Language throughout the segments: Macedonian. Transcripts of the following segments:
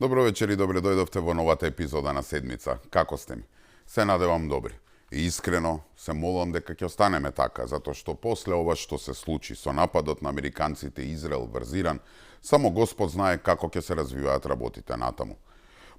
Добро вечер и добре дојдовте во новата епизода на Седмица. Како сте ми? Се надевам добри. И искрено се молам дека ќе останеме така, затоа што после ова што се случи со нападот на американците и Израел врз Иран, само Господ знае како ќе се развиваат работите натаму.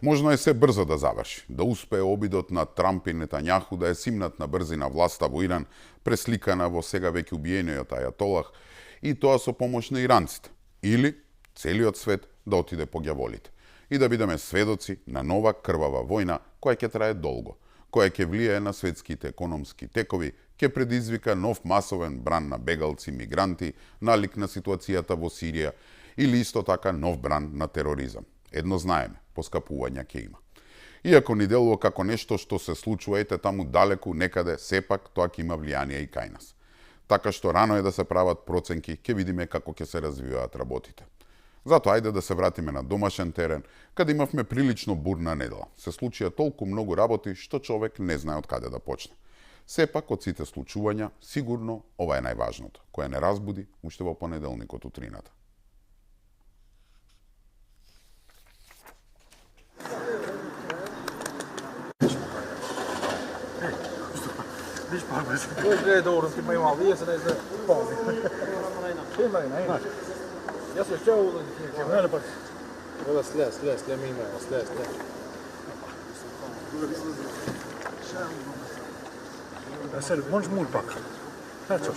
Можно е се брзо да заврши, да успее обидот на Трамп и Нетањаху да ја симнат на брзина власта во Иран, пресликана во сега веќе убиениот ајатолах, и тоа со помош на иранците. Или целиот свет да отиде по ѓаволите и да бидеме сведоци на нова крвава војна која ќе трае долго, која ќе влијае на светските економски текови, ќе предизвика нов масовен бран на бегалци, мигранти, налик на ситуацијата во Сирија или исто така нов бран на тероризам. Едно знаеме, поскапување ќе има. Иако ни делува како нешто што се случува ете таму далеку некаде, сепак тоа ќе има влијание и кај нас. Така што рано е да се прават проценки, ќе видиме како ќе се развиваат работите. Зато ајде да се вратиме на домашен терен, каде имавме прилично бурна недела. Се случија толку многу работи што човек не знае од каде да почне. Сепак од сите случувања, сигурно ова е најважното, кое не разбуди уште во понеделникот утрината. Ja se što ne pa. Ova slä mi ima, slä. Ja se možeš mul pak. Znači.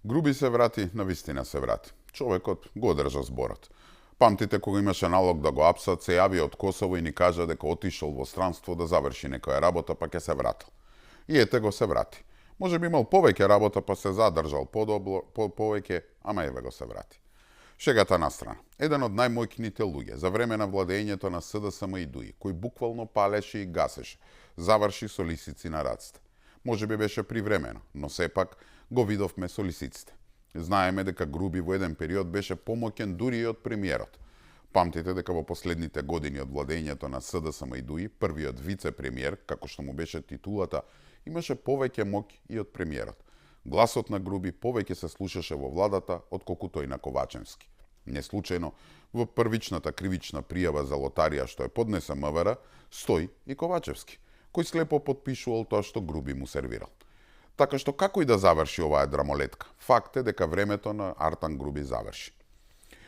Груби се врати, навистина се врати. Човекот го одржа зборот. Памтите кога имаше налог да го апсат, се јави од Косово и ни кажа дека отишол во странство да заврши некоја работа, па ќе се вратил. И ете го се врати. Може би имал повеќе работа, па се задржал повеќе, ама еве го се врати. Шегата на страна. Еден од најмојкните луѓе за време на владењето на СДСМ и ДУИ, кој буквално палеше и гасеше, заврши со лисици на раците. Може би беше привремено, но сепак го видовме со лисиците. Знаеме дека Груби во еден период беше помоќен дури и од премиерот. Памтите дека во последните години од владењето на СДСМ и ДУИ, првиот вице-премиер, како што му беше титулата, имаше повеќе моќ и од премиерот. Гласот на Груби повеќе се слушаше во владата отколку тој на Ковачевски. Не случајно, во првичната кривична пријава за лотарија што е поднесе МВР, стои и Ковачевски, кој слепо потпишувал тоа што Груби му сервирал. Така што како и да заврши оваа драмолетка, факт е дека времето на Артан Груби заврши.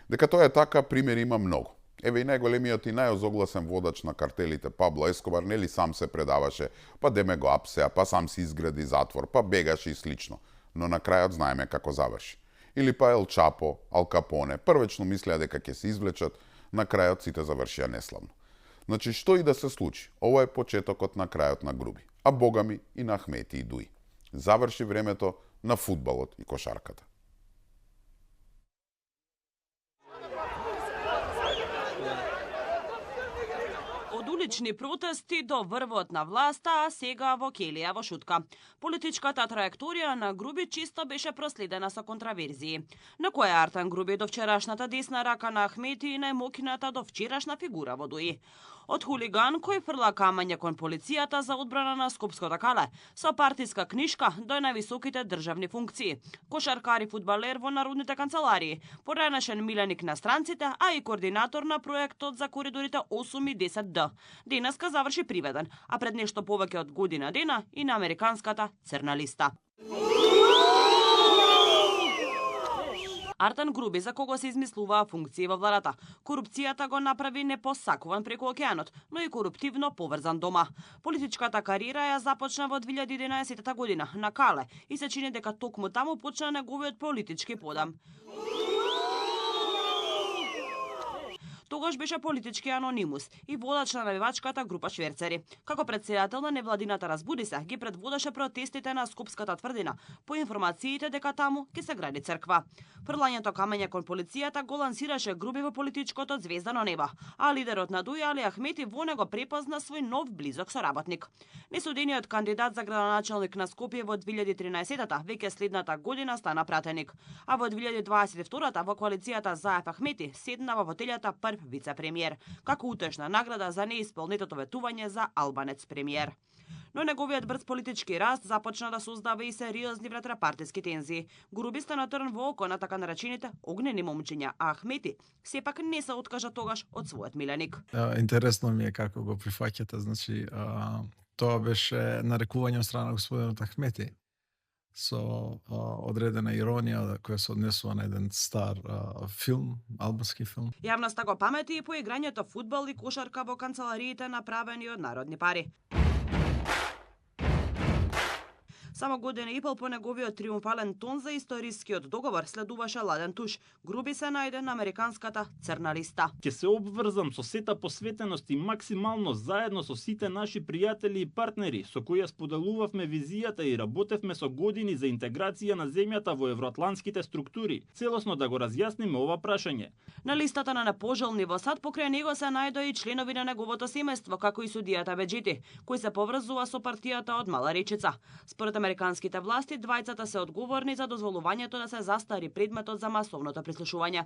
Дека тоа е така, примери има многу. Еве и најголемиот и најозогласен водач на картелите Пабло Ескобар нели сам се предаваше, па деме го апсеа, па сам си изгради затвор, па бегаше и слично, но на крајот знаеме како заврши. Или па Ел Чапо, Ал Капоне, првечно мислеа дека ќе се извлечат, на крајот сите завршија неславно. Значи што и да се случи, ова е почетокот на крајот на Груби, а богами и на Ахмети и Дуи. Заврши времето на фудбалот и кошарката. Од улични протести до врвот на власта, а сега во Келија во шутка. Политичката траекторија на Груби чисто беше проследена со контраверзии. На која Артан Груби до вчерашната десна рака на Ахмети и најмокната до вчерашна фигура во Дуи. Од хулиган кој фрла камање кон полицијата за одбрана на Скопското кале, со партиска книшка до највисоките државни функции, кошаркар и фудбалер во народните канцеларии, поранешен миленик на странците, а и координатор на проектот за коридорите 8 и 10Д. Денеска заврши приведен, а пред нешто повеќе од година дена и на американската црна листа. Артан Груби, за кого се измислуваа функции во владата. Корупцијата го направи непосакуван преку океанот, но и коруптивно поврзан дома. Политичката кариера ја започна во 2011 година на Кале и се чини дека токму таму почна неговиот политички подам. тогаш беше политички анонимус и водач на навивачката група шверцери. Како претседател на невладината Разбуди се, ги предводеше протестите на Скопската тврдина по информациите дека таму ќе се гради црква. Фрлањето камења кон полицијата го лансираше Груби во политичкото звездано небо, а лидерот на ДУИ Али Ахмети во него препозна свој нов близок соработник. Несудениот кандидат за градоначалник на Скопје во 2013-та, веќе следната година стана пратеник, а во 2022-та во коалицијата Заев Ахмети седна во фотелјата прв вице-премиер, како утешна награда за неисполнетото ветување за албанец премиер. Но неговиот брз политички раст започна да создава и сериозни внатропартиски тензии. Груби стана трн во око на така наречените огнени момчиња, а Ахмети сепак не се откажа тогаш од својот миленик. Интересно ми е како го прифаќате, значи тоа беше нарекување од страна на господинот Ахмети со одредена иронија која се однесува на еден стар филм, албански филм. Јавноста го памети и по играњето фудбал и кошарка во канцелариите направени од народни пари. Само година и пол по неговиот триумфален тон за историскиот договор следуваше ладен туш. Груби се најде на американската црна листа. Ќе се обврзам со сета посветеност и максимално заедно со сите наши пријатели и партнери со кои споделувавме визијата и работевме со години за интеграција на земјата во евроатлантските структури, целосно да го разјасниме ова прашање. На листата на непожелни во САД покрај него се најдоа и членови на неговото семејство, како и судијата Беџити, кој се поврзува со партијата од Мала Речица. Според американските власти, двајцата се одговорни за дозволувањето да се застари предметот за масовното прислушување.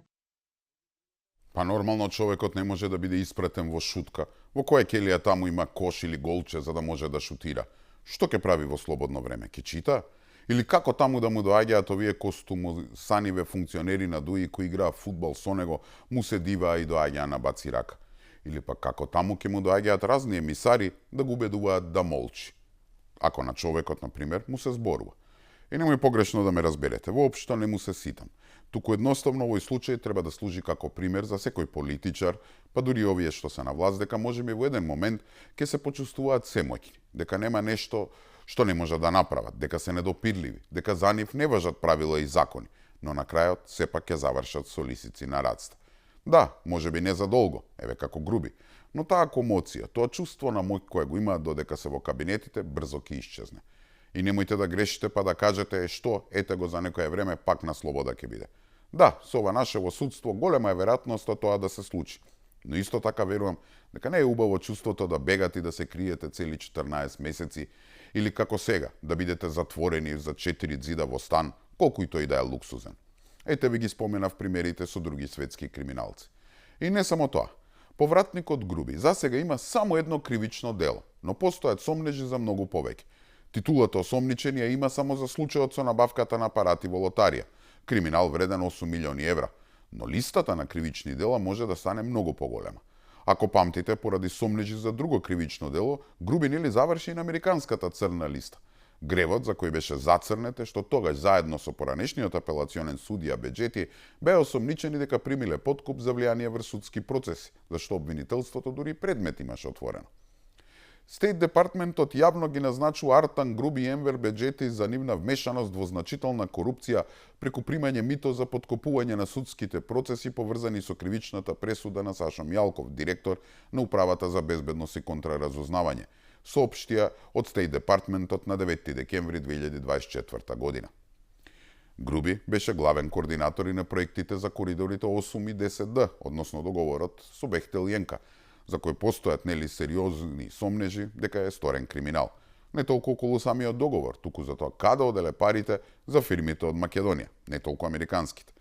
Па нормално човекот не може да биде испратен во шутка, во која келија таму има кош или голче за да може да шутира. Што ќе прави во слободно време? Ќе чита? Или како таму да му доаѓаат овие костумосаниве функционери на ДУИ кои играат фудбал со него, му се диваа и доаѓаа на баци рака? Или пак како таму ќе му доаѓаат разни емисари да го убедуваат да молчи? Ако на човекот, на пример, му се зборува. И немој погрешно да ме разберете, воопшто не му се ситам. Туку едноставно овој случај треба да служи како пример за секој политичар, па дури овие што се на власт, дека можеби во еден момент ќе се почувствуваат семоќни, дека нема нешто што не можат да направат, дека се недопирливи, дека за нив не важат правила и закони, но на крајот сепак ќе завршат со лисици на раците. Да, можеби не за долго, еве како Груби, но таа комоција, тоа чувство на моќ кое го имаат додека се во кабинетите, брзо ќе исчезне. И немојте да грешите па да кажете што, ете го за некое време пак на слобода ќе биде. Да, со ова нашево судство голема е веројатноста тоа да се случи. Но исто така верувам дека не е убаво чувството да бегате и да се криете цели 14 месеци или како сега, да бидете затворени за 4 ѕида во стан, колку и тој да е луксузен. Ете ви ги споменав примерите со други светски криминалци. И не само тоа. Повратникот Груби засега има само едно кривично дело, но постојат сомнежи за многу повеќе. Титулата осомничен ја има само за случајот со набавката на апарати во лотарија, криминал вреден 8 милиони евра, но листата на кривични дела може да стане многу поголема. Ако памтите, поради сомнежи за друго кривично дело, Груби нели заврши на американската црна листа. Гревот за кој беше зацрнет е што тогаш заедно со поранешниот апелационен судија Беџети беа осомничени дека примиле подкуп за влијание врз судски процеси, зашто обвинителството дури предмет имаше отворено. Стейт Департментот јавно ги назначува Артан Груби и Енвер Беџети за нивна вмешаност во значителна корупција преку примање мито за подкопување на судските процеси поврзани со кривичната пресуда на Сашо Мјалков, директор на Управата за безбедност и контраразузнавање, соопштија од Стейт Департментот на 9 декември 2024 година. Груби беше главен координатор и на проектите за коридорите 8 и 10D, односно договорот со Бехтел Јенка, за кој постојат нели сериозни сомнежи дека е сторен криминал. Не толку околу самиот договор, туку за тоа каде оделе парите за фирмите од Македонија, не толку американските.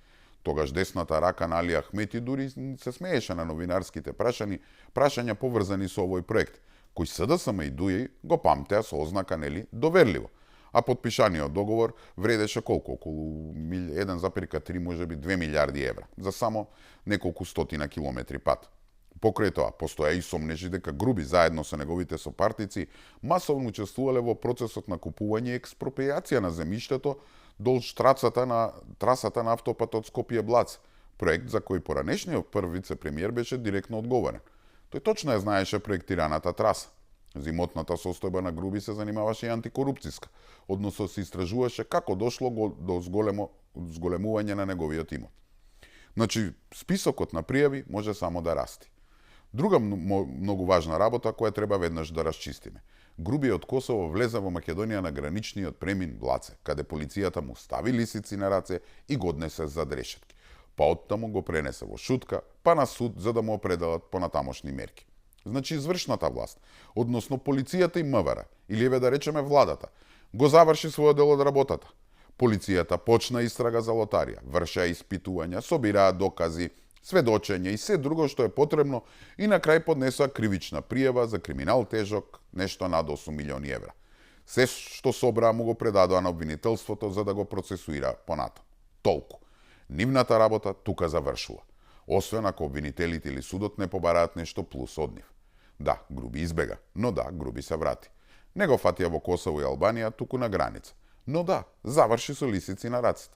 Тогаш десната рака на Али Ахмети дури се смееше на новинарските прашања поврзани со овој проект, кој СДСМ и ДУИ го памтеа со ознака нели доверливо, а подпишаниот договор вредеше колку? Околу 1,3 можеби 2 милиарди евра за само неколку стотина километри пат. Покрај тоа, постоја и сомнежи дека Груби заедно со неговите сопартици масовно учествувале во процесот на купување и експроприација на земјиштето долж трасата на автопатот Скопје-Блац, проект за кој поранешниот прв вице-премиер беше директно одговорен. Тој точно ја знаеше проектираната траса. Зимотната состојба на Груби се занимаваше и антикорупцијска, односно се истражуваше како дошло до зголемување на неговиот имот. Значи, списокот на пријави може само да расти. Друга многу важна работа која треба веднаш да расчистиме. Груби од Косово влезе во Македонија на граничниот премин Блаце, каде полицијата му стави лисици на раце и го однесе зад решетки. Па оттаму го пренесе во Шутка, па на суд за да му определат понатамошни мерки. Значи, извршната власт, односно полицијата и МВР, или еве да речеме владата, го заврши својот дел од работата. Полицијата почна истрага за лотарија, вршеа испитувања, собираа докази, сведочење и се друго што е потребно и на крај поднесоа кривична пријава за криминал тежок нешто над 8 милиони евра. Се што собраа му го предадоа на обвинителството за да го процесуира понатаму. Толку. Нивната работа тука завршува. Освен ако обвинителите или судот не побараат нешто плюс од нив. Да, Груби избега, но да, Груби се врати. Не го фатија во Косово и Албанија, туку на граница. Но да, заврши со лисици на раците.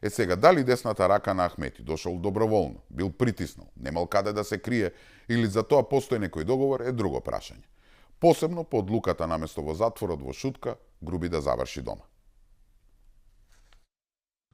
Е сега, дали десната рака на Ахмети дошол доброволно, бил притиснал, немал каде да се крие или за тоа постои некој договор е друго прашање. Посебно по одлуката наместо во затворот во Шутка, Груби да заврши дома.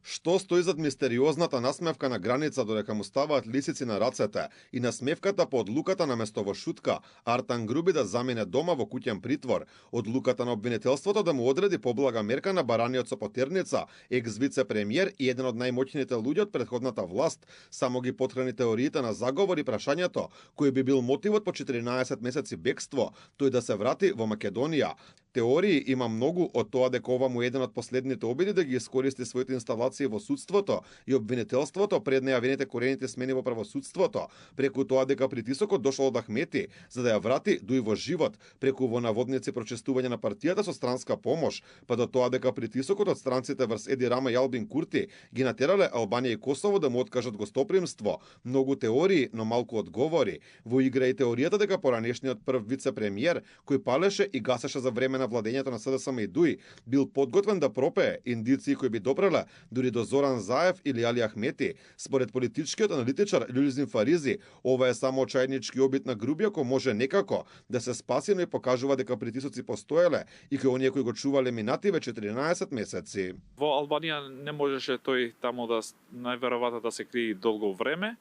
Што стои зад мистериозната насмевка на граница додека му ставаат лисици на рацете и насмевката по одлуката наместо во Шутка Артан Груби да замине дома во куќен притвор, одлуката на обвинителството да му одреди поблага мерка на бараниот со потерница, екс-вице-премиер и еден од најмоćните луѓе од претходната власт, само ги потхрани теориите на заговор и прашањето кој би бил мотивот по 14 месеци бегство, тој да се врати во Македонија. Теории има многу, од тоа дека ова му е еден од последните обиди да ги искористи своите инсталации во судството и обвинителството пред нејавените корените смени во правосудството, преку тоа дека притисокот дошол од Ахмети, за да ја врати дуи во живот, преку во наводници прочестување на партијата со странска помош, па до тоа дека притисокот од странците врз Еди Рама и Албин Курти ги натерале Албанија и Косово да му откажат гостопримство. Многу теории, но малку одговори. Во игра и теоријата дека поранешниот прв вице-премиер, кој палеше и гасеше за време на владењето на СДСМ и ДУИ, бил подготвен да пропее, индици кои би допреле дури до Зоран Заев или Али Ахмети. Според политичкиот аналитичар Љулјзин Фаризи, ова е само очајнички обид на Груби ако може некако да се спаси, но и покажува дека притисоци постоеле и кои оние кои го чувале минативе 14 месеци. Во Албанија не можеше тој таму да најверојатно да се крие долго време.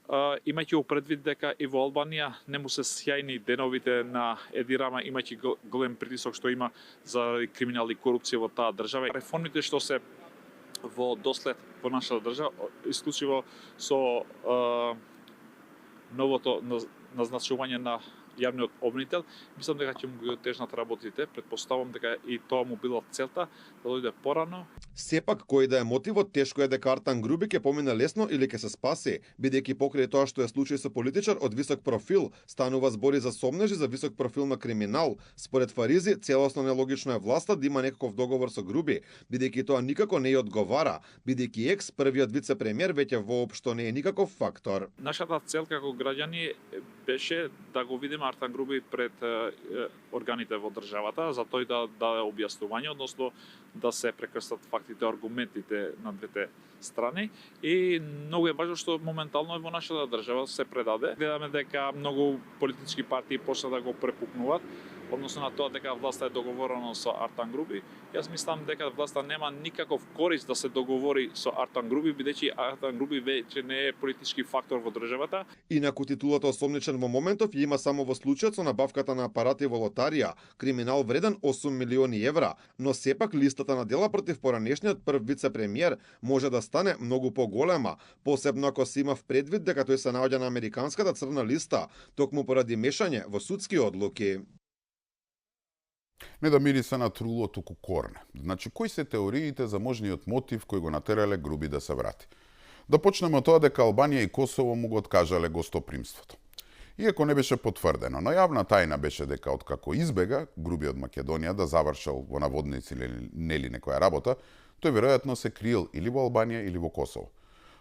Имајќи предвид дека и во Албанија не му се сјајни деновите на Еди Рама, имајќи голем притисок што има заради криминал и корупција во таа држава. Реформите што се во дослед во нашата држава, исклучиво со новото назначување на јавниот обвинител, мислам дека ќе му ги отежнат работите, претпоставувам дека и тоа му била целта да дојде порано. Сепак, кој да е мотивот, тешко е дека Артан Груби ќе помине лесно или ќе се спаси, бидејќи покрај тоа што е случај со политичар од висок профил, станува збори за сомнежи за висок профил на криминал. Според Фаризи, целосно нелогично е власта да има некаков договор со Груби, бидејќи тоа никако не ја одговара, бидејќи екс првиот вице-премиер веќе воопшто не е никаков фактор. Нашата цел како граѓани беше да го видиме Артан Груби пред органите во државата, за тој да даде објаснување, односно да се прекрстат фактите, аргументите на двете страни. И многу е важно што моментално во нашата држава се предаде. Гледаме дека многу политички партии почна да го препукнуваат, односно на тоа дека власта е договорена со Артан Груби. Јас мислам дека власта нема никаков корист да се договори со Артан Груби, бидејќи Артан Груби веќе не е политички фактор во државата. Инаку титулата осомничен во моментов ја има само во случајот со набавката на апарати во лотарија, криминал вреден 8 милиони евра, но сепак листата на дела против поранешниот прв вице-премиер може да стане многу поголема, посебно ако се има в предвид дека тој се наоѓа на американската црна листа, токму поради мешање во судски одлуки. Не да мирисе на труло, туку корне. Значи, кои се теориите за можниот мотив кој го натерале Груби да се врати? Да почнеме од тоа дека Албанија и Косово му го откажале гостопримството. Иако не беше потврдено, но јавна тајна беше дека откако избега Груби од Македонија да завршил во наводници или нели некоја работа, тој веројатно се криел или во Албанија или во Косово.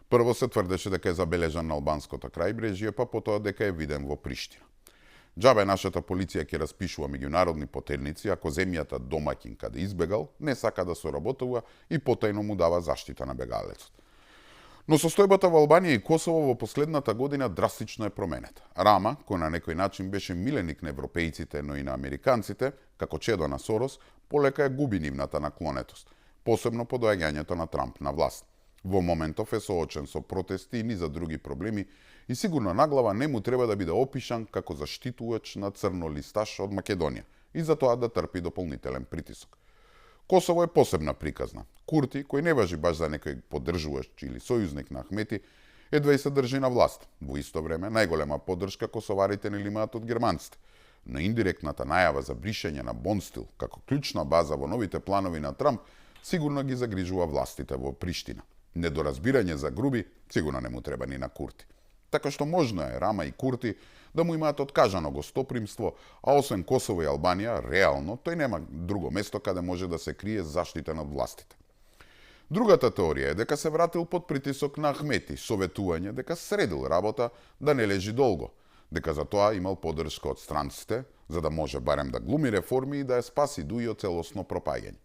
Прво се тврдеше дека е забележан на албанското крајбрежје, па потоа дека е виден во Приштина. Џабе нашата полиција ќе распишува меѓународни потерници ако земјата домаќин каде избегал не сака да соработува и потајно му дава заштита на бегалецот. Но состојбата во Албанија и Косово во последната година драстично е променета. Рама, кој на некој начин беше миленик на европејците, но и на американците, како чедо на Сорос, полека ја губи нивната наклонетост, посебно по доаѓањето на Трамп на власт. Во моментов е соочен со протести и низа други проблеми и сигурно наглава не му треба да биде опишан како заштитувач на црнолисташ од Македонија и за тоа да трпи дополнителен притисок. Косово е посебна приказна. Курти, кој не важи баш за некој поддржуващ или сојузник на Ахмети, едва и се држи на власт. Во исто време, најголема поддршка косоварите нели имаат од германците. Но индиректната најава за бришење на Бонстил како клучна база во новите планови на Трамп сигурно ги загрижува властите во Приштина. Недоразбирање за Груби сигурно не му треба ни на Курти. Така што можно е Рама и Курти да му имаат откажано гостопримство, а освен Косово и Албанија, реално тој нема друго место каде може да се крие заштитен од властите. Другата теорија е дека се вратил под притисок на Ахмети, советување дека средил работа да не лежи долго, дека за тоа имал поддршка од странците, за да може барем да глуми реформи и да ја спаси Дуи од целосно пропаѓање.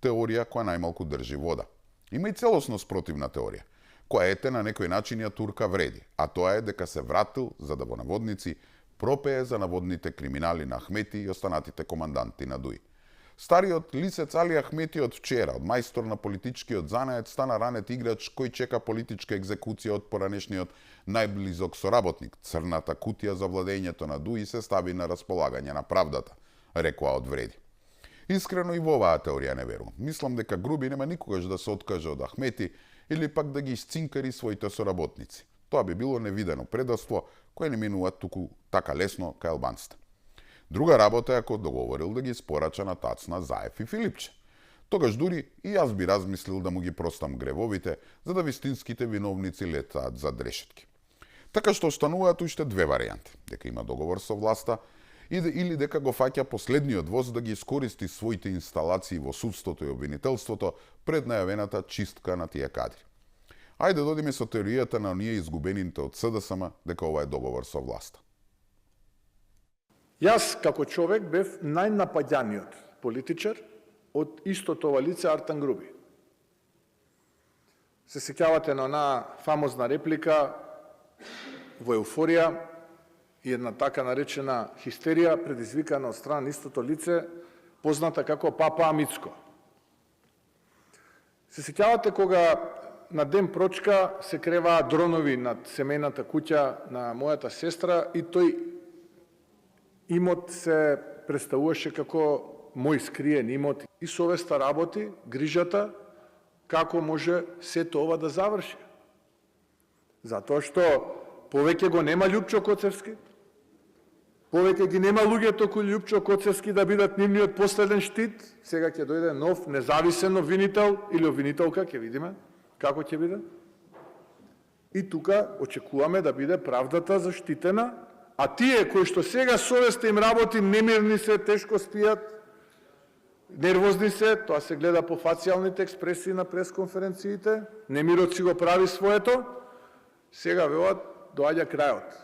Теорија која најмалку држи вода. Има и целосно спротивна теорија, која ете на некој начин ја турка вреди, а тоа е дека се вратил за да во наводници пропее за наводните криминали на Ахмети и останатите команданти на Дуи. Стариот лицец Али Ахмети од вчера, од мајстор на политичкиот занаед, стана ранет играч кој чека политичка екзекуција од поранешниот најблизок соработник. Црната кутија за владењето на Дуи се стави на располагање на правдата, рекоа од вреди. Искрено и во оваа теорија не верувам. Мислам дека Груби нема никогаш да се откаже од Ахмети или пак да ги исцинкари своите соработници. Тоа би било невидено предавство кое не минува туку така лесно кај албанците. Друга работа е ако договорил да ги испорача на Тацна, Заев и Филипче. Тогаш дури и јас би размислил да му ги простам гревовите, за да вистинските виновници летаат за решетки. Така што остануваат уште две варијанти. Дека има договор со власта или дека го фаќа последниот воз да ги искористи своите инсталации во судството и обвинителството пред најавената чистка на тие кадри. Ајде додиме со теоријата на оние изгубените од СДСМ дека ова е договор со власта. Јас, како човек, бев најнапаѓаниот политичар од истото ова лице Артан Груби. Се сеќавате на онаа фамозна реплика во еуфорија и една така наречена хистерија предизвикана од страна на истото лице, позната како Папа Мицко. Се сеќавате кога на ден прочка се креваа дронови над семејната куќа на мојата сестра и тој имот се представуваше како мој скриен имот и совеста работи, грижата, како може сето ова да заврши. Затоа што повеќе го нема Љупчо Коцевски, повеќе ги нема луѓето кои Љупчо Коцевски да бидат нивниот последен штит, сега ќе дојде нов независен обвинител или обвинителка, ќе видиме како ќе биде. И тука очекуваме да биде правдата заштитена, а тие кои што сега совеста им работи, немирни се, тешко спијат, нервозни се, тоа се гледа по фацијалните експресии на пресконференциите, немирот си го прави своето, сега велат доаѓа крајот.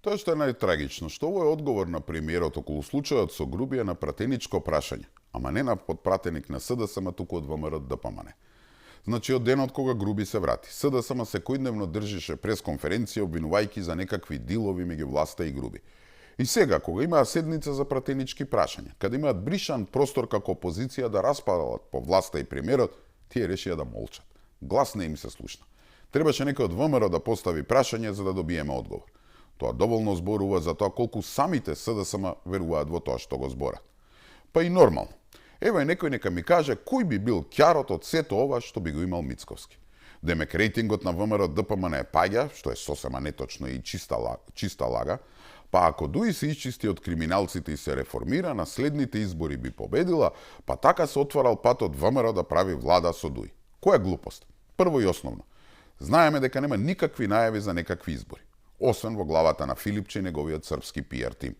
Тоа што е најтрагично, што ово е одговор на премиерот околу случајот со Груби е на пратеничко прашање, ама не на подпратеник на СДСМ, туку од ВМРО ДПМН. Значи, од денот кога Груби се врати, СДСМ секојдневно држише пресконференција обвинувајќи за некакви дилови меѓу власта и Груби. И сега, кога имаа седница за пратенички прашања, каде имаат бришан простор како опозиција да распадалат по власта и премиерот, тие решија да молчат. Глас не им се слушна. Требаше некој од ВМРО да постави прашање за да добиеме одговор. Тоа доволно зборува за тоа колку самите СДСМ веруваат во тоа што го зборат. Па и нормално. Еве некој нека ми каже кој би бил ќарот од сето ова што би го имал Мицковски. Демек рейтингот на ВМРО ДПМН е паѓа, што е сосема неточно и чиста лага, па ако Дуи се исчисти од криминалците и се реформира, на следните избори би победила, па така се отварал патот ВМРО да прави влада со Дуи. Која глупост? Прво и основно. Знаеме дека нема никакви најави за некакви избори, освен во главата на Филипче и неговиот српски PR тим.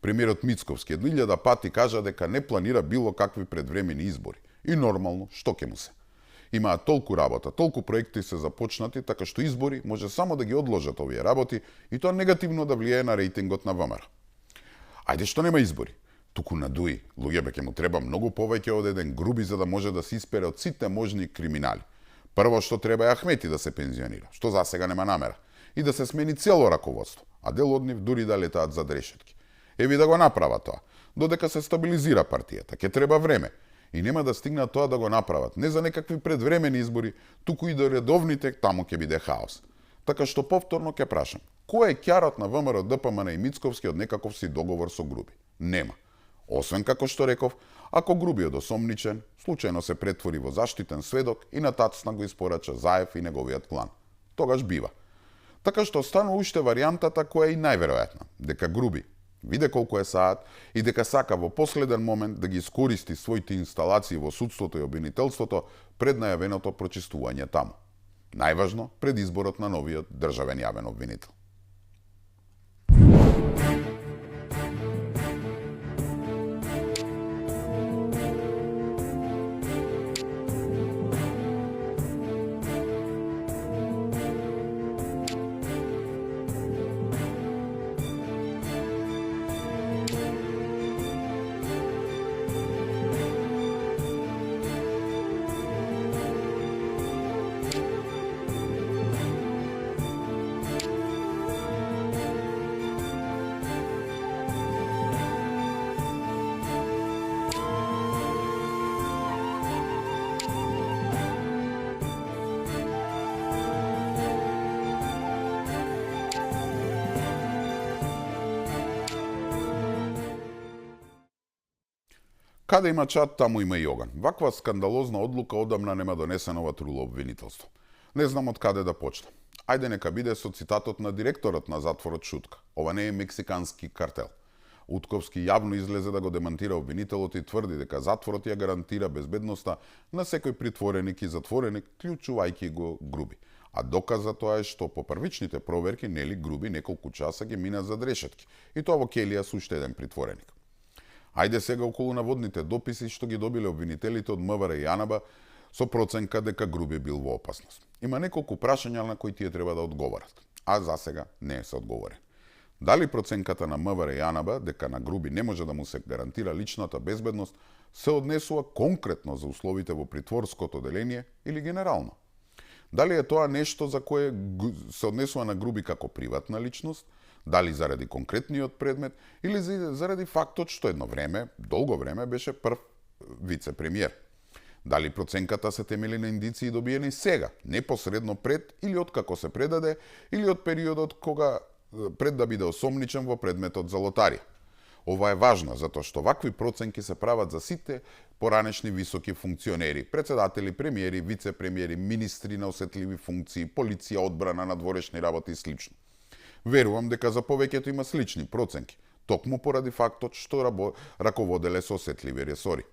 Премиерот Мицковски 1000 пати кажа дека не планира било какви предвремени избори. И нормално, што ќе му се? Имаат толку работа, толку проекти се започнати, така што избори може само да ги одложат овие работи и тоа негативно да влијае на рейтингот на ВМРО. Ајде што нема избори. Туку на Дуи, луѓе ќе му треба многу повеќе од еден Груби за да може да се испере од сите можни криминали. Прво што треба е Ахмети да се пензионира, што за сега нема намера, и да се смени цело раководство, а дел од нив дури да летаат за решетки. Еви да го направа тоа, додека се стабилизира партијата, ќе треба време. И нема да стигнат тоа да го направат. Не за некакви предвремени избори, туку и до редовните, таму ќе биде хаос. Така што повторно ќе прашам, кој е ќарот на ВМРО, ДПМН и Мицковски од некаков си договор со Груби? Нема. Освен како што реков, ако Груби е осомничен, случајно се претвори во заштитен сведок и на тацна го испорача Заев и неговиот клан. Тогаш бива. Така што останува уште варијантата која е и најверојатна, дека Груби виде колку е саат и дека сака во последен момент да ги искористи своите инсталации во судството и обвинителството пред најавеното прочистување таму. Најважно пред изборот на новиот државен јавен обвинител. Каде има чат, таму има и оган. Ваква скандалозна одлука одамна нема донесена во труло обвинителство. Не знам од каде да почнам. Ајде нека биде со цитатот на директорот на затворот Шутка. Ова не е мексикански картел. Утковски јавно излезе да го демантира обвинителот и тврди дека затворот ја гарантира безбедноста на секој притвореник и затвореник, клучувајќи го Груби. А доказ за тоа е што по првичните проверки нели Груби неколку часа ги мина зад решетки. И тоа во келија со уште еден притвореник. Ајде сега околу наводните дописи што ги добиле обвинителите од МВР и АНБ со проценка дека Груби бил во опасност. Има неколку прашања на кои тие треба да одговорат, а за сега не се одговорени. Дали проценката на МВР и АНБ дека на Груби не може да му се гарантира личната безбедност се однесува конкретно за условите во притворското оделение или генерално? Дали е тоа нешто за кое се однесува на Груби како приватна личност, дали заради конкретниот предмет или заради фактот што едно време, долго време, беше прв вице-премиер. Дали проценката се темели на индиции добиени сега, непосредно пред или откако се предаде, или од периодот кога пред да биде осомничен во предметот за лотарија. Ова е важно, затоа што вакви проценки се прават за сите поранешни високи функционери, председатели, премиери, вице-премиери, министри на осетливи функции, полиција, одбрана, надворешни работи и слично. Верувам дека за повеќето има слични проценки, токму поради фактот што раководеле со осетливи ресори.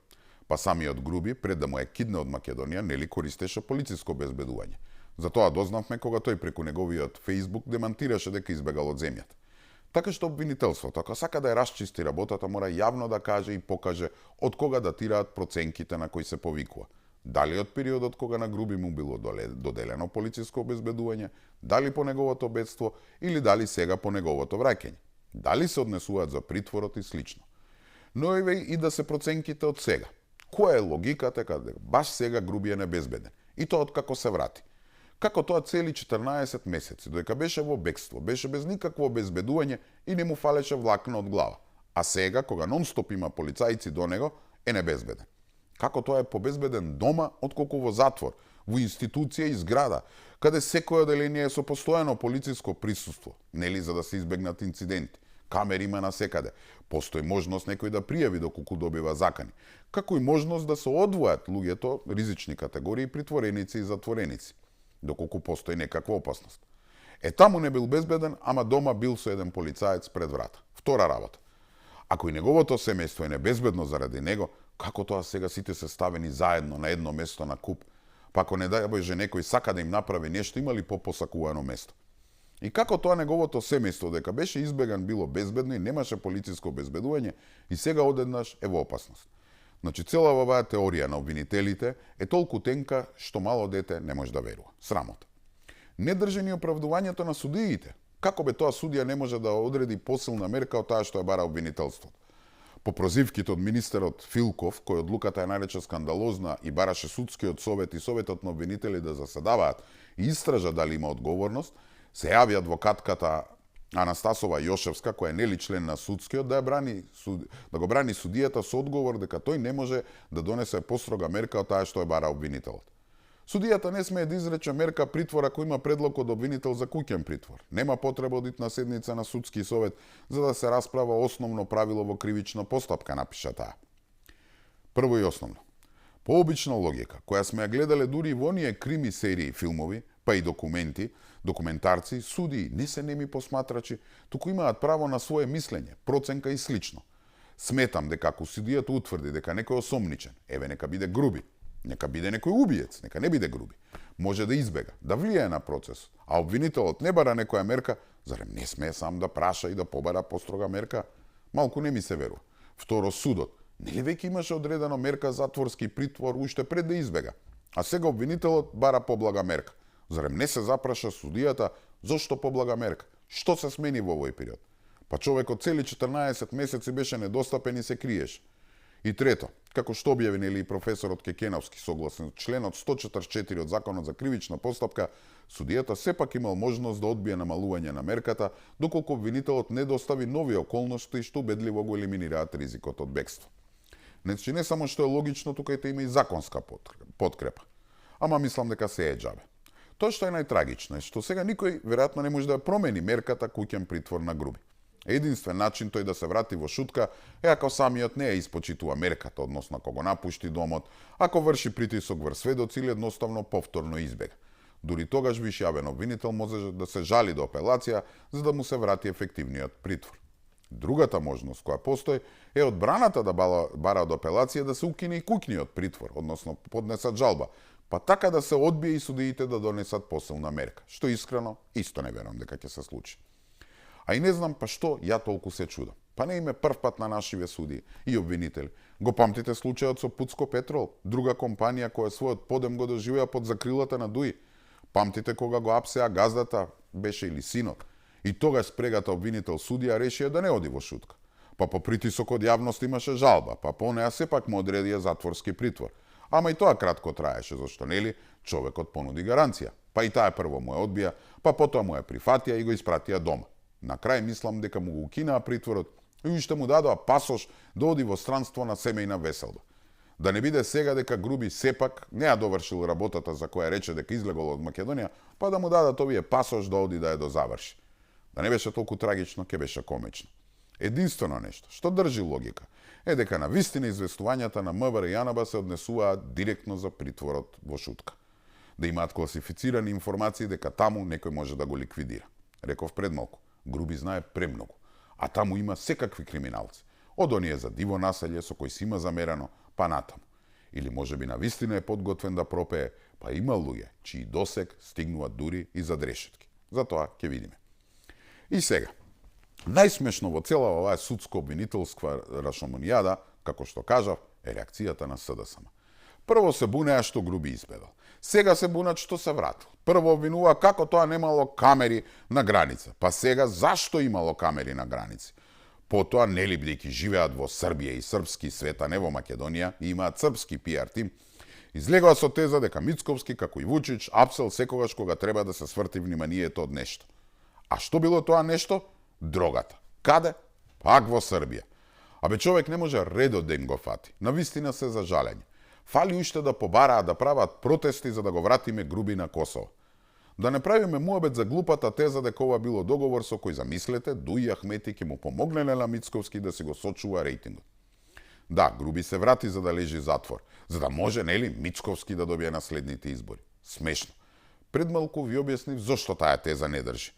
Па самиот Груби, пред да му е кидне од Македонија, нели користеше полициско безбедување. Затоа дознавме кога тој преку неговиот Facebook демантираше дека избегал од земјата. Така што обвинителството, ако сака да ја расчисти работата, мора јавно да каже и покаже од кога датираат проценките на кои се повикува. Дали од периодот кога на Груби му било доделено полициско обезбедување, дали по неговото бедство или дали сега по неговото враќање. Дали се однесуваат за притворот и слично. Но и да се проценките од сега. Која е логиката каде баш сега Груби е небезбеден? И тоа откако се врати. Како тоа цели 14 месеци, додека беше во бегство, беше без никакво обезбедување и не му фалеше влакна од глава. А сега, кога нон-стоп има полицајци до него, е небезбеден. Како тоа е побезбеден дома, отколку во затвор, во институција и зграда, каде секој оделение е со постојано полициско присуство, нели за да се избегнат инциденти. Камери има насекаде. Постои можност некој да пријави доколку добива закани, како и можност да се одвојат луѓето ризични категории притвореници и затвореници, доколку постои некаква опасност. Е, таму не бил безбеден, ама дома бил со еден полицаец пред врата. Втора работа. Ако и неговото семејство е небезбедно заради него, како тоа сега сите се ставени заедно на едно место на куп? Па ако не дај Боже некој сака да им направи нешто, има ли попосакувано место? И како тоа неговото семејство, дека беше избеган, било безбедно и немаше полициско безбедување, и сега одеднаш е во опасност. Значи, цела оваа теорија на обвинителите е толку тенка што мало дете не може да верува. Срамота. Не држи ни оправдувањето на судиите. Како бе тоа судија не може да одреди посилна мерка од таа што ја бара обвинителството? По прозивките од министерот Филков, кој одлуката ја нарече скандалозна и бараше судскиот совет и советот на обвинители да заседаваат и истражат дали има одговорност, се јави адвокатката Анастасова Јошевска, која не ли член на судскиот, да го брани судијата со одговор дека тој не може да донесе построга мерка од таа што е бара обвинителот. Судијата не смее да изрече мерка притвор ако има предлог од обвинител за куќен притвор. Нема потреба од итна седница на судски совет за да се расправа основно правило во кривична постапка, напиша таа. Прво и основно. По обична логика, која сме ја гледале дури во оние крими серии филмови, па и документарци, судии не се неми посматрачи, туку имаат право на свое мислење, проценка и слично. Сметам дека ако судијата утврди дека некој е осомничен, еве нека биде груби, нека биде некој убиец, нека не биде груби, може да избега, да влијае на процес, а обвинителот не бара некоја мерка, зарем не смее сам да праша и да побара построга мерка? Малку не ми се верува. Второ, судот, нели веќе имаше одредено мерка затворски притвор уште пред да избега, а сега обвинителот бара поблага мерка. Зарем не се запраша судијата зошто поблага мерка? Што се смени во овој период? Па човекот цели 14 месеци беше недостапен и се криеше. И трето, како што објави нели професорот Кекеновски согласно членот 144 од Законот за кривична постапка, судијата сепак имал можност да одбие намалување на мерката, доколку обвинителот не достави нови околности што убедливо го елиминираат ризикот од бегство. Значи не само што е логично, тука има и законска подкрепа. Ама мислам дека се е џабе. Тоа што е најтрагично е што сега никој веројатно не може да промени мерката куќен притвор на груби. Единствен начин тој да се врати во шутка е ако самиот не ја испочитува мерката, односно ако го напушти домот, ако врши притисок врз сведоци или едноставно повторно избега. Дури тогаш виш јавен обвинител може да се жали до апелација за да му се врати ефективниот притвор. Другата можност која постои е одбраната да бара од апелација да се укине и куќниот притвор, односно поднесат жалба, па така да се одбие и судиите да донесат посилна мерка, што искрено исто не верувам дека ќе се случи. А и не знам па што ја толку се чудам. Па не име прв пат на нашиве судии и обвинители. Го памтите случајот со Пуцко Петрол, друга компанија која својот подем го доживеа под закрилата на ДУИ. Памтите кога го апсеа газдата, беше или синот. И тогаш спрегата обвинител судија решија да не оди во шутка. Па по притисок од јавност имаше жалба, па по неа сепак му одредија затворски притвор. Ама и тоа кратко траеше, зашто нели човекот понуди гаранција. Па и таа прво му ја одбија, па потоа му ја прифатија и го испратија дома. На крај мислам дека му го укинаа притворот и уште му дадоа пасош да оди во странство на семејна веселба. Да не биде сега дека Груби сепак не ја довршил работата за која рече дека излегол од Македонија, па да му дадат овие пасош да оди да ја дозаврши. Да не беше толку трагично, ке беше комично. Единствено нешто што држи логика е дека на вистина известувањата на МВР и АНБ се однесуваат директно за притворот во шутка. Да имаат класифицирани информации дека таму некој може да го ликвидира. Реков пред малку, Груби знае премногу, а таму има секакви криминалци. Од оние за диво населје со кој си има замерано, па натаму. Или можеби на вистина е подготвен да пропее, па има луѓе чии досег стигнуваат дури и за решетки. Затоа ќе видиме. И сега, најсмешно во цела оваа судско-обвинителска рашомонијада, како што кажав, е реакцијата на СДСМ. Прво се бунеа што Груби избегал. Сега се бунат што се вратил. Прво обвинува како тоа немало камери на граница. Па сега зашто имало камери на граници? Потоа, нели бидејќи живеат во Србија и српски свет, а не во Македонија, и имаат српски пиар тим, излегува со теза дека Мицковски, како и Вучич, апсел секогаш кога треба да се сврти вниманието од нешто. А што било тоа нешто? Дрогата. Каде? Пак во Србија. Абе човек не може редот да им го фати. Навистина се за жалење. Фали уште да побараат да прават протести за да го вратиме Груби на Косово. Да не правиме муабет за глупата теза дека ова било договор со кој, замислете, Дуи Ахмети ќе му помогнеле на Мицковски да си го сочува рейтингот. Да, Груби се врати за да лежи затвор, за да може, нели, Мицковски да добие наследните избори. Смешно. Пред малку ви објаснив зошто таа теза не држи.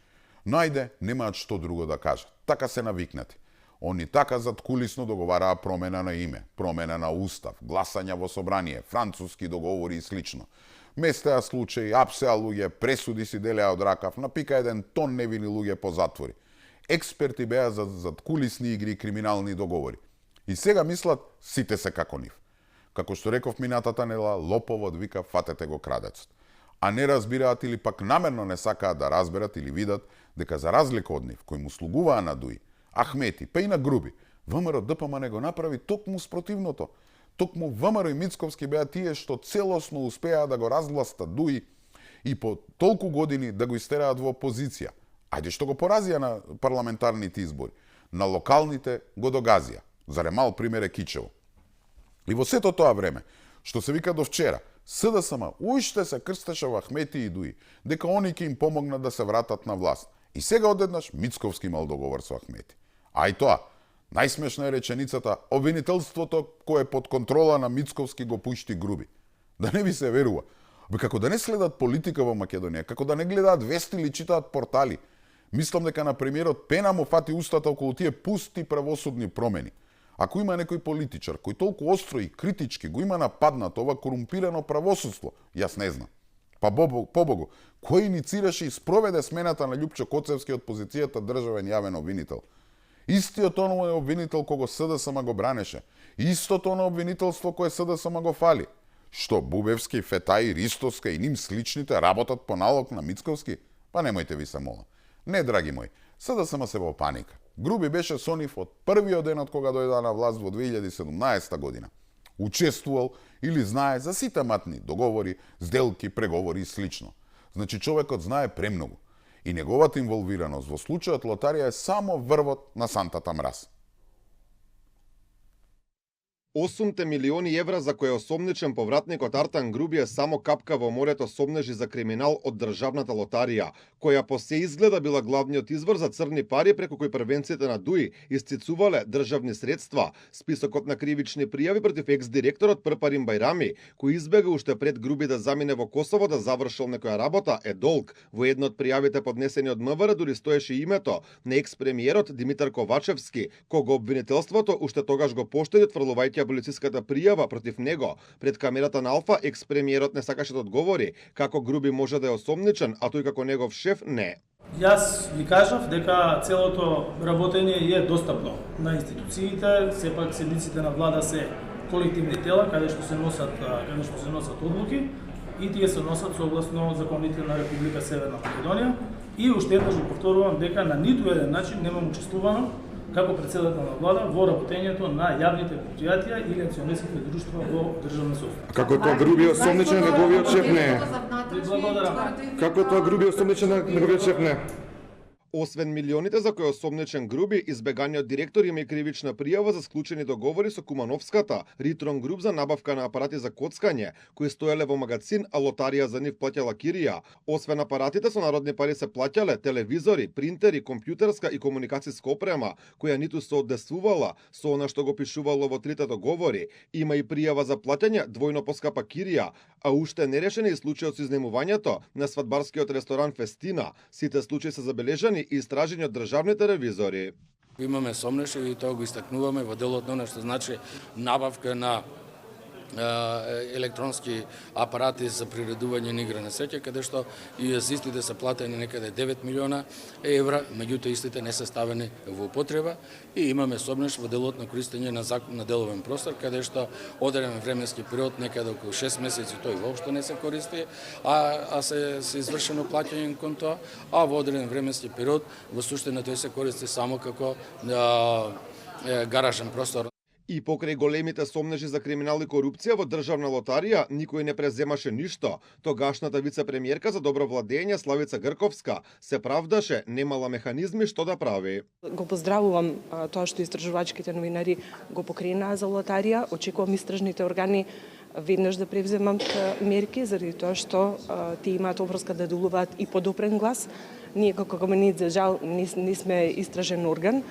Но ајде, немаат што друго да кажат. Така се навикнати. Они така заткулисно договараа промена на име, промена на устав, гласања во собрание, француски договори и слично. Местеа случаи, апсеа луѓе, пресуди си делеа од ракав, напика еден тон невини луѓе по затвори. Експерти беа за заткулисни игри и криминални договори. И сега мислат сите се како нив. Како што реков минатата нела, лоповот вика фатете го крадецот. А не разбираат или пак намерно не сакаат да разберат или видат дека за разлика од нив, кои му слугуваа на Дуи, Ахмети, па и на Груби, ВМРО ДПМН го направи токму спротивното. Токму ВМРО и Мицковски беа тие што целосно успеа да го разгластат Дуи и по толку години да го истераат во опозиција. Ајде што го поразија на парламентарните избори. На локалните го догазија. Заремал пример е Кичево. И во сето тоа време, што се вика до вчера, СДСМ уште се крстеше во Ахмети и Дуи, дека они ќе им помогнат да се вратат на власт. И сега одеднаш Мицковски имал договор со Ахмети. А и тоа, најсмешна е реченицата, обвинителството кое под контрола на Мицковски го пушти Груби. Да не ви се верува. Бе, како да не следат политика во Македонија, како да не гледаат вести или читаат портали. Мислам дека на премиерот пена му фати устата околу тие пусти правосудни промени. Ако има некој политичар кој толку остро и критички го има нападнат ова корумпирано правосудство, јас не знам. Па побогу, кој иницираше и спроведе смената на Љупчо Коцевски од позицијата државен јавен обвинител? Истиот оној обвинител кого СДСМ го бранеше. Истото оно обвинителство кое СДСМ го фали. Што, Бубевски, Фетај, Ристовска и ним сличните работат по налог на Мицковски? Па немојте ви се молам. Не, драги мои, СДСМ се во паника. Груби беше со нив од првиот ден од кога дојде на власт во 2017 година. Учествувал или знае за сите матни договори, сделки, преговори и слично. Значи човекот знае премногу. И неговата инволвираност во случајот лотарија е само врвот на сантата мраз. 8 милиони евра за кои осомничен повратникот Артан Груби е само капка во морето сомнежи за криминал од државната лотарија, која по се изгледа била главниот извор за црни пари преку кои првенците на ДУИ истицувале државни средства. Списокот на кривични пријави против екс-директорот Прпарин Бајрами, кој избега уште пред Груби да замине во Косово да завршил некоја работа, е долг. Во една од пријавите поднесени од МВР дури стоеше името на екс-премиерот Димитар Ковачевски, кого обвинителството уште тогаш го поштеди отфрлувајќи полициската пријава против него. Пред камерата на Алфа, екс-премиерот не сакаше да одговори како Груби може да е осомничен, а тој како негов шеф не. Јас ви кажав дека целото работење е достапно на институциите, сепак седниците на влада се колективни тела каде што се носат одлуки и тие се носат согласно законите на Република Северна Македонија и уште еднаш го повторувам дека на ниту еден начин немам учествувано како председател на влада во работењето на јавните предпријатија или акционерските друштва во државна собственост. Како тоа Груби осомничен неговиот шеф не е? Како тоа Груби осомничен неговиот шеф не е? Освен милионите за кои осомничен Груби, избеганиот директор има и кривична пријава за склучени договори со Кумановската, Ритрон Груп за набавка на апарати за коцкање, кои стоеле во магазин, а лотарија за нив плаќала кирија. Освен апаратите со народни пари се плаќале телевизори, принтери, компјутерска и комуникацијска опрема, која ниту се оддесувала со она што го пишувало во трите договори. Има и пријава за плаќање двојно поскапа кирија, а уште нерешен е и случајот со изнемувањето на свадбарскиот ресторан Фестина. Сите случаи се забележани и истражени од државните ревизори. Имаме сомнеш и тоа го истакнуваме во делот на што значи набавка на електронски апарати за приредување на игра на среќа, каде што и истите се платени некаде 9 милиона евра, меѓутоа истите не се ставени во употреба и имаме сомнеш во делот на користење на закон на деловен простор, каде што одреден временски период, некаде околу 6 месеци тој воопшто не се користи, а се извршено плаќање кон тоа, а во одреден временски период во суштина тој се користи само како гаражен простор. И покрај големите сомнежи за криминал и корупција во државна лотарија, никој не преземаше ништо. Тогашната вице-премиерка за добро владење Славица Грковска се правдаше, немала механизми што да прави. Го поздравувам тоа што истражувачките новинари го покренаа за лотарија. Очекувам истражните органи веднаш да превземат мерки, заради тоа што тие имаат обврска да делуваат и под опрен глас. Ние како Каменит, за жал, не сме истражен орган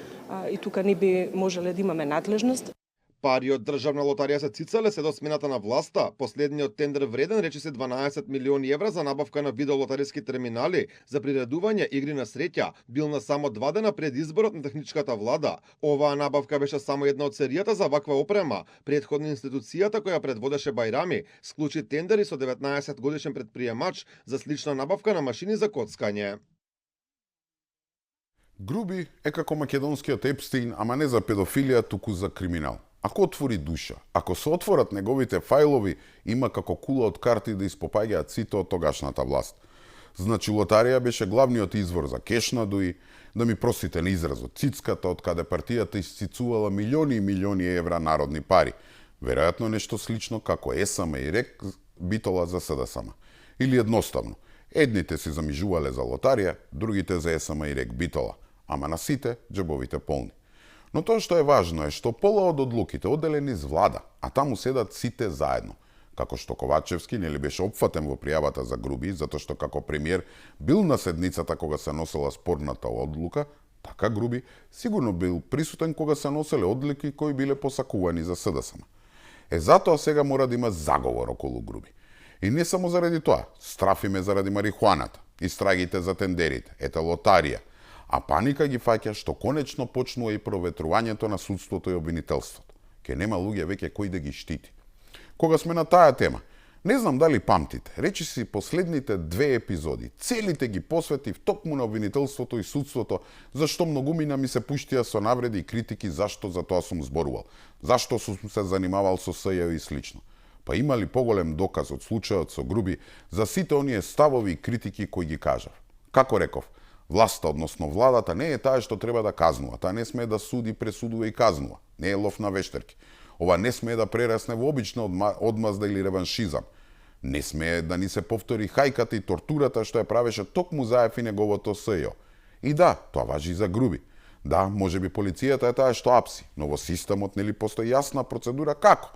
и тука не би можеле да имаме надлежност. Пари од државна лотарија се цицале се до смената на власта. Последниот тендер вреден речиси 12 милиони евра за набавка на видеолотариски терминали за приредување игри на среќа бил на само 2 дена пред изборот на техничката влада. Оваа набавка беше само една од серијата за ваква опрема. Предходно институцијата која предводеше Бајрами склучи тендери со 19 годишен предприемач за слична набавка на машини за коцкање. Груби е како македонскиот Епстин, ама не за педофилија, туку за криминал. Ако отвори душа, ако се отворат неговите фајлови, има како кула од карти да испопаѓаат сите од тогашната власт. Значи, лотарија беше главниот извор за кеш на ДУИ, да ми простите на изразот, цицката од каде партијата исцицувала милиони и милиони евра народни пари. Веројатно нешто слично како ЕСМ и РЕК битола за СДСМ. Или едноставно, Едните си замижувале за лотарија, другите за СМ и рек Битола, ама на сите џебовите полни. Но тоа што е важно е што пола од одлуките одделени из влада, а таму седат сите заедно. Како што Ковачевски нели беше опфатен во пријавата за Груби, затоа што како премиер бил на седницата кога се носела спорната одлука, така Груби сигурно бил присутен кога се носеле одлуки кои биле посакувани за СДСМ. Затоа сега мора да има заговор околу Груби. И не само заради тоа, страфиме заради марихуаната, истрагите за тендерите, лотарија, а паника ги фаќа што конечно почнува и проветрувањето на судството и обвинителството. Ке нема луѓе веќе кои да ги штити. Кога сме на таа тема, не знам дали памтите, речи си последните 2 епизоди, целите ги посветив токму на обвинителството и судството, зашто многумина ми се пуштија со навреди и критики зашто за тоа сум зборувал, зашто сум се занимавал со СЈ и слично. Па има ли поголем доказ од случајот со Груби за сите оние ставови и критики кои ги кажав? Како реков, власта, односно владата, не е таа што треба да казнува, таа не смее да суди, пресудува и казнува, не е лов на вештерки. Ова не смее да прерасне во обична одмазда или реваншизам. Не смее да ни се повтори хајката и тортурата што ја правеше токму Заев и неговото СЈ. И да, тоа важи и за Груби. Да, можеби полицијата е таа што апси, но во системот нели постои јасна процедура како.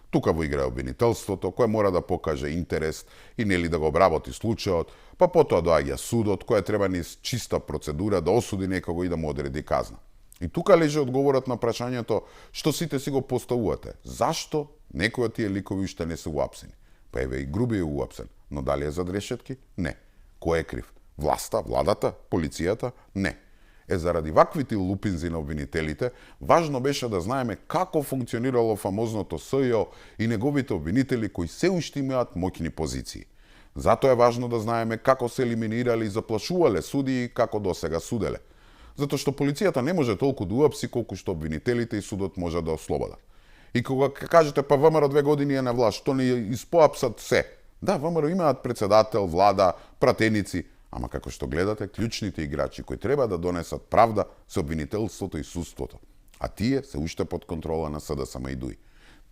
Тука во игра обвинителството, кое мора да покаже интерес и нели да го обработи случајот, па потоа доаѓа судот, кој треба низ чиста процедура да осуди некого и да му одреди казна. И тука лежи одговорот на прашањето што сите си го поставувате. Зашто некои од тие ликови уште не се уапсени? Па еве и Груби е уапсен, но дали е зад решетки? Не. Кој е крив? Власта, владата, полицијата? Не. Заради ваквите лупинзи на обвинителите, важно беше да знаеме како функционирало фамозното СЈ и неговите обвинители кои се уште имаат моќни позиции. Затоа е важно да знаеме како се елиминирале и заплашувале судии како досега суделе. Затоа што полицијата не може толку да уапси колку што обвинителите и судот може да ослободат. И кога кажете па ВМРО 2 години е на власт, што не испоапсат се. Да, ВМРО имаат председател, влада, пратеници, ама како што гледате, клучните играчи кои треба да донесат правда се обвинителството и судството, а тие се уште под контрола на СДСМ и ДУИ.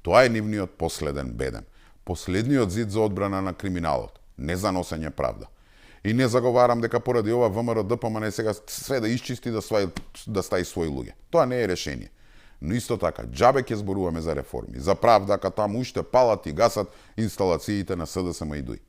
Тоа е нивниот последен беден, последниот зид за одбрана на криминалот, не за носење правда. И не заговарам дека поради ова ВМРО ДПМН сега све да исчисти да стаи своји луѓе. Тоа не е решение. Но исто така, џабе ќе зборуваме за реформи, за правда, ка таму уште палат и гасат инсталациите на СДСМ и ДУИ.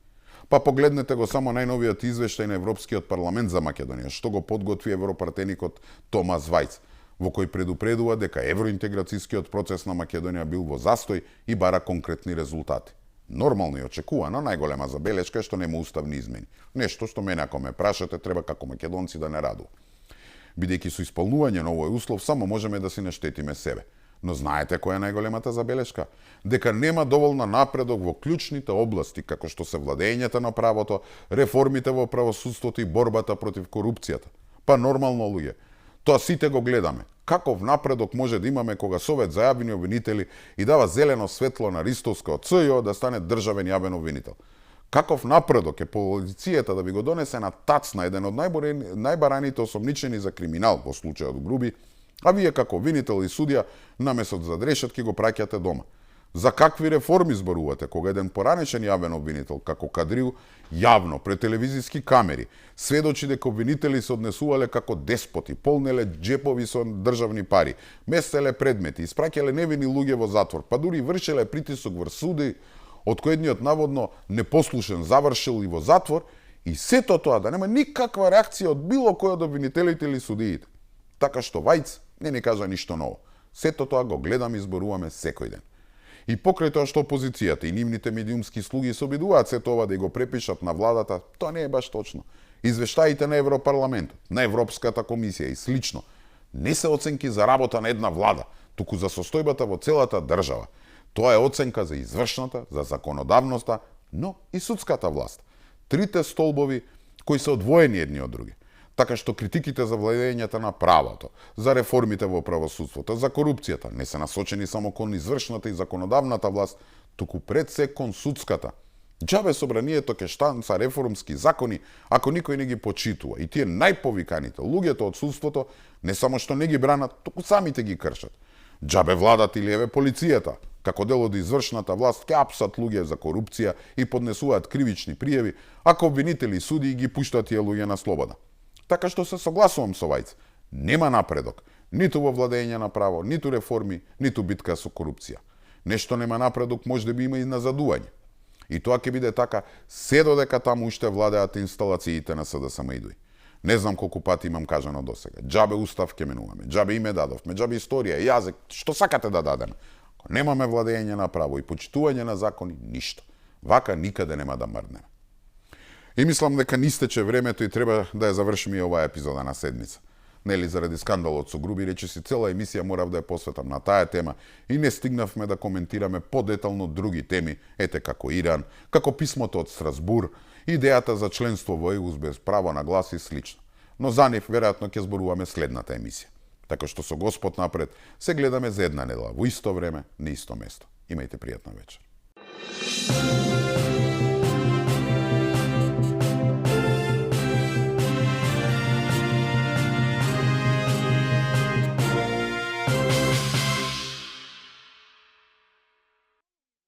Па погледнете го само најновиот извештај на Европскиот парламент за Македонија, што го подготви европратеникот Томас Вајц, во кој предупредува дека евроинтеграцијскиот процес на Македонија бил во застој и бара конкретни резултати. Нормално и очекувано, најголема забелешка е што нема уставни измени. Нешто што мене ако ме прашате треба како македонци да не радува. Бидејќи со исполнување на овој услов само можеме да си наштетиме себе. Но знаете која е најголемата забелешка? Дека нема доволна напредок во клучните области, како што се владењето на правото, реформите во правосудството и борбата против корупцијата. Па нормално, луѓе. Тоа сите го гледаме. Каков напредок може да имаме кога Совет за јавни обвинители и дава зелено светло на Ристовска од СЈ да стане државен јавен обвинител? Каков напредок е полицијата да ви го донесе на тацна еден од најбараните осомничени за криминал во случајот Груби, а вие како обвинител и судија наместо зад решетки го праќате дома? За какви реформи зборувате кога еден поранешен јавен обвинител како Кадрил јавно пред телевизиски камери сведочи дека обвинители се однесувале како деспоти, полнеле џепови со државни пари, местеле предмети, испраќале невини луѓе во затвор, па дури вршеле притисок врз суди, од кој едниот наводно непослушен завршил и во затвор, и сето тоа да нема никаква реакција од било кој од обвинителите или судиите. Така што Вајц не ни кажа ништо ново. Сето тоа го гледаме и зборуваме секој ден. И покрај тоа што опозицијата и нивните медиумски слуги се обидуваат сето ова да го препишат на владата, тоа не е баш точно. Извештаите на Европарламентот, на Европската комисија и слично не се оценки за работа на една влада, туку за состојбата во целата држава. Тоа е оценка за извршната, за законодавноста, но и судската власт. Трите столбови кои се одвоени едни од други. Така што критиките за владењето на правото, за реформите во правосудството, за корупцијата не се насочени само кон извршната и законодавната власт, туку пред се кон судската. Џабе собранието ќе штанца реформски закони ако никој не ги почитува и тие најповиканите луѓето од судството не само што не ги бранат, туку самите ги кршат. Џабе владат или еве полицијата, Како дел од извршната власт ќе апсат луѓе за корупција и поднесуваат кривични пријави, ако обвинители и суди ги пуштат тие луѓе на слобода. Така што се согласувам со Вајц. Нема напредок, ниту во владење на право, ниту реформи, ниту битка со корупција. Нешто нема напредок, може би има и назадување. И тоа ќе биде така се додека таму уште владеат инсталациите на СДСМ-ИДУИ. Не знам колку пати имам кажано досега. Џабе устав ќе менуваме, џабе име дадовме, џабе историја, јазик, што сакате да дадеме. Ако немаме владење на право и почитување на закони, ништо. Вака никаде нема да мрднеме. И мислам дека ни истече времето и треба да ја завршиме и оваа епизода на седмица. Нели заради скандалот со Груби, речиси цела емисија морав да ја посветам на таа тема и не стигнавме да коментираме подетално други теми, ете како Иран, како писмото од Страсбур, идејата за членство во ЕУ без право на глас и слично. Но за нив веројатно ќе зборуваме следната емисија. Така што со Господ напред се гледаме за една недела во исто време, на исто место. Имајте пријатна вечер.